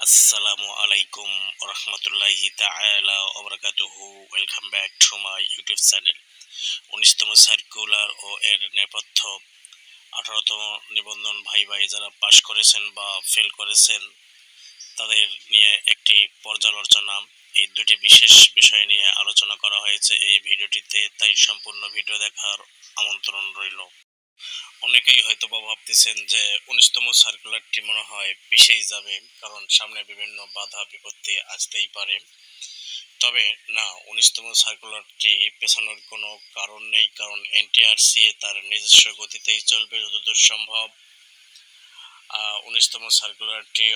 Assalamu alaikum warahmatullahi ta'ala wabarakatuhu. Welcome back to my YouTube channel. ১৯তম circular ও এর নেপথ্য ১৮তম নিবন্ধন ভাই যারা পাশ করেছেন বা ফেল করেছেন তাদের নিয়ে একটি পর্যালোচনা, এই দুটি বিশেষ বিষয় নিয়ে আলোচনা করা হয়েছে এই ভিডিওটিতে, তাই সম্পূর্ণ ভিডিও দেখার আমন্ত্রণ রইল। অনেকেই হয়তোবা ভাবতেছেন যে ১৯তম সার্কুলারটি মনে হয় পিছিয়ে যাবে, কারণ সামনে বিভিন্ন বাধা বিপত্তি আসতেই পারে। তবে না, ১৯তম সার্কুলারটি পেছানোর কোনো কারণ নেই, কারণ এনটিআরসি তার নিজস্ব গতিতেই চলবে যতদূর সম্ভব। ১৯তম সার্কুলারটি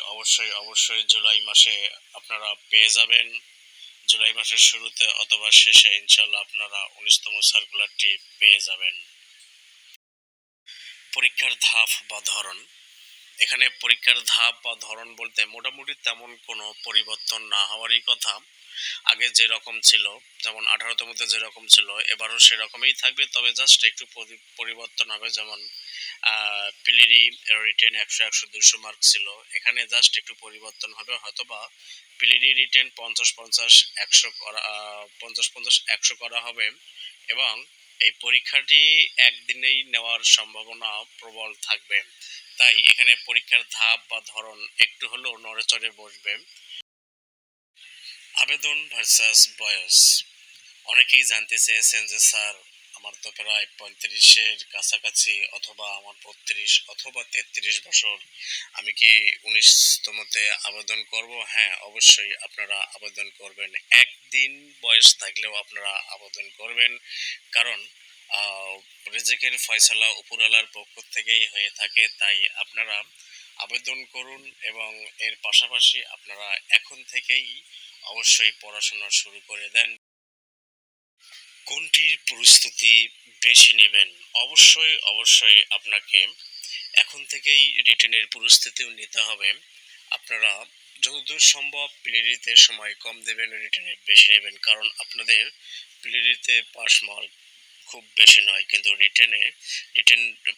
অবশ্যই জুলাই মাসে আপনারা পেয়ে যাবেন। জুলাই মাসের শুরুতে অথবা শেষে ইনশাল্লাহ আপনারা ১৯তম সার্কুলারটি পেয়ে যাবেন। পরীক্ষার ধাপ বা ধরন, এখানে পরীক্ষার ধাপ বা ধরন বলতে মোটামুটি তেমন কোনো পরিবর্তন না হওয়ারই কথা। আগে যেরকম ছিল, যেমন ১৮তমতে যেরকম ছিল এবারও সেরকমই থাকবে, তবে জাস্ট একটু পরিবর্তন হবে। যেমন প্রিলি রিটেন ১০০ মার্ক ছিল, এখানে জাস্ট একটু পরিবর্তন হবে। হয়তোবা প্রিলি রিটেন ৫০-৫০ করা হবে, এবং এই পরীক্ষাটি একদিনেই নেওয়ার সম্ভাবনা প্রবল থাকবে। তাই এখানে পরীক্ষার ধাপ বা ধরন একটু হলেও নড়েচড়ে বসবে। আবেদন ভার্সাস বয়স, অনেকেই জানতে চেয়েছেন যে স্যার, আমার তো প্রায় ৩৫-এর কাছাকাছি, অথবা আমার ৩২ অথবা ৩৩ বছর, আমি কি ১৯তমতে আবেদন করব? হ্যাঁ, অবশ্যই আপনারা আবেদন করবেন। একদিন বয়স থাকলেও আপনারা আবেদন করবেন, কারণ রিজিকের ফয়সালা উপরওয়ালার পক্ষ থেকেই হয়ে থাকে। তাই আপনারা আবেদন করুন, এবং এর পাশাপাশি আপনারা এখন থেকেই অবশ্যই পড়াশোনা শুরু করে দেন। কোনটির প্রস্তুতি বেশি নেবেন? অবশ্যই আপনাকে এখন থেকেই রিটেনের প্রস্তুতিও নিতে হবে। আপনারা যতদূর সম্ভব প্রিলিতে সময় কম দেবেন, রিটেনে বেশি নেবেন, কারণ আপনাদের প্রিলিতে পাস মার্ক খুব বেশি নয়, কিন্তু রিটেন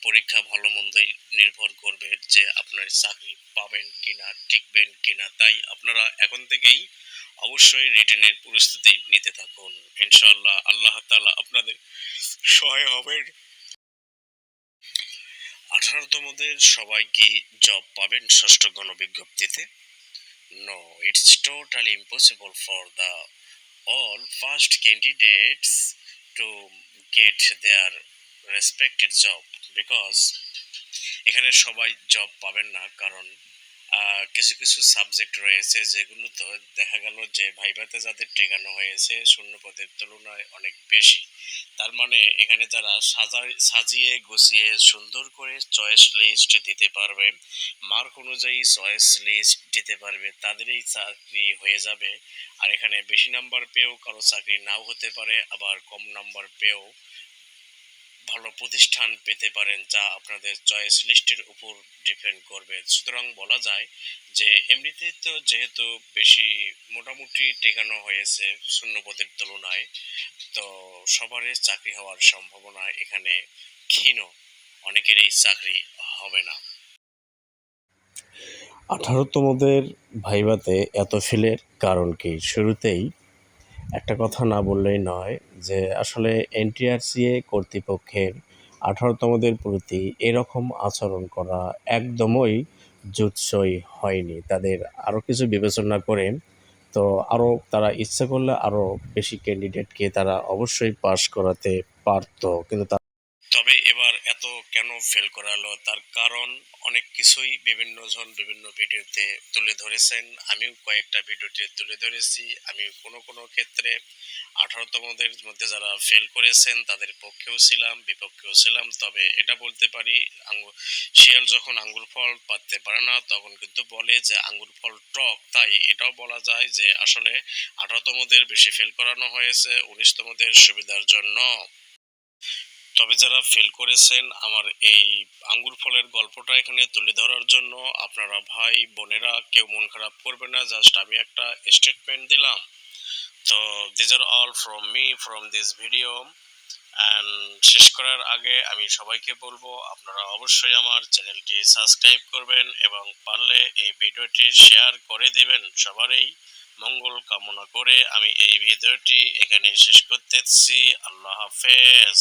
পরীক্ষা ভালো মন্দই নির্ভর করবে যে আপনার চাকরি পাবেন কিনা, টিকবেন কিনা। তাই আপনারা এখন থেকেই অবশ্যই রিটেনের প্রস্তুতি নিতে থাকুন। ইনশাআল্লাহ আল্লাহ তাআলা আপনাদের সহায় হবেন। ১৮তমদের সবাই কি জব পাবেন ষষ্ঠ গণবিজ্ঞপ্তিতে? No, it's totally impossible for the all past candidates to get their respected job, because এখানে সবাই জব পাবেন না, কারণ কিছু কিছু সাবজেক্ট রয়েছে যেগুলো তো দেখা গেল যে ভাইভাতে যাদের টেকানো হয়েছে শূন্য পদের তুলনায় অনেক বেশি। তার মানে এখানে যারা সাজিয়ে গুছিয়ে সুন্দর করে চয়েস লিস্ট দিতে পারবে, মার্ক অনুযায়ী চয়েস লিস্ট দিতে পারবে, তাদেরই চাকরি হয়ে যাবে। আর এখানে বেশি নাম্বার পেয়েও কারো চাকরি নাও হতে পারে, আবার কম নাম্বার পেয়েও ভালো প্রতিষ্ঠান পেতে পারেন, যা আপনাদের চয়েস লিস্টের উপর ডিপেন্ড করবে। সুতরাং বলা যায় যে এমনিতে তো যেহেতু বেশি মোটামুটি টেকানো হয়েছে শূন্যপদের তুলনায়, তো সবারই চাকরি হওয়ার সম্ভাবনা এখানে ক্ষীণ, অনেকেরই চাকরি হবে না। ১৮তমদের ভাইভাতে এত ফেলের কারণ কি? শুরুতেই একটা কথা না বললেই নয় যে আসলে এনটিআরসিএ কর্তৃপক্ষের ১৮তমদের প্রতি এরকম আচরণ করা একদমই জুৎসই হয়নি। তাদের আরও কিছু বিবেচনা করে, তো আরও তারা ইচ্ছা করলে আরও বেশি ক্যান্ডিডেটকে তারা অবশ্যই পাস করাতে পারত, কিন্তু তবে এবার এত কেন ফেল করালো তার কারণ অনেক কিছুই বিভিন্ন জন বিভিন্ন ভিডিওতে তুলে ধরেছেন, আমিও কয়েকটা ভিডিওতে তুলে ধরেছি। আমি কোনো ক্ষেত্রে ১৮তমদের মধ্যে যারা ফেল করেছেন তাদের পক্ষেও ছিলাম, বিপক্ষেও ছিলাম। তবে এটা বলতে পারি, শিয়াল যখন আঙ্গুর ফল পাড়তে পারে না তখন কিন্তু বলে যে আঙ্গুর ফল টক। তাই এটাও বলা যায় যে আসলে ১৮তমদের বেশি ফেল করানো হয়েছে ১৯তমদের সুবিধার জন্য। তবে যারা ফেল করেছেন, আমার এই আঙ্গুর ফলের গল্পটা এখানে তুলে ধরার জন্য আপনারা ভাই বোনেরা কেউ মন খারাপ করবে না, জাস্ট আমি একটা স্টেটমেন্ট দিলাম। তো this are all from me from this video, and শেষ করার আগে আমি সবাইকে বলবো আপনারা অবশ্যই আমার চ্যানেলটি সাবস্ক্রাইব করবেন এবং পারলে এই ভিডিওটি শেয়ার করে দিবেন। সবারই মঙ্গল কামনা করে আমি এই ভিডিওটি এখানেই শেষ করতেছি। আল্লাহ হাফেজ।